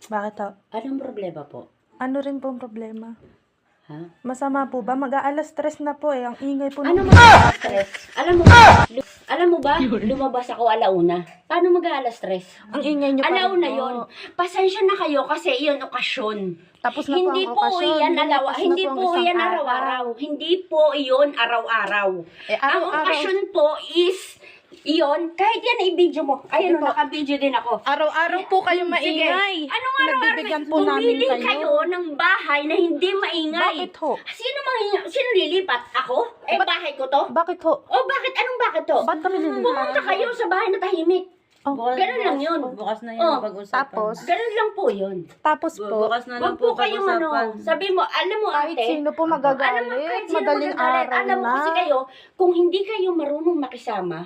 Bakit ho? Anong problema po? Ano rin pong problema? Ha? Masama po ba? Mag-aalas stress na po eh. Ang ingay po Ano ng... mag-stress? Alam mo ba, lumabas ako alauna. Paano mag-aalas stress? Ang ingay nyo pa rin Alauna po. yon. Pasensya na kayo kasi iyon okasyon. Tapos na Hindi po po ang okasyon. iyan Lumipas na hindi ang po isang iyan araw-araw. Hindi po iyon araw-araw. Eh, Ang araw-araw. okasyon po is iyon, kahit yan ay video mo. Ayun, Sige po. naka-video din ako. Araw-araw po kayo maingay. Anong araw-araw? Pinagbibigyan po namin Bumili kayo. kayo ng bahay na hindi maingay. Bakit ho? Sino lilipat? Ako? Eh, bahay ko to? Bakit ho? Oh, bakit? Anong bakit to? Ba't kami lilipat? Pumunta kayo sa bahay na tahimik. Oh, Ganun lang yun. Bukas na yun Oh, ang pag-usapan. tapos? Ganun lang po yun. Tapos po, Bukas na lang Huwag po po kayong pag-usapan. sabi mo, alam mo kahit ate, sino po alam mo magagalit, kahit sino madaling magagalit. araw Alam mo na. kasi kayo, kung hindi kayo marunong makisama,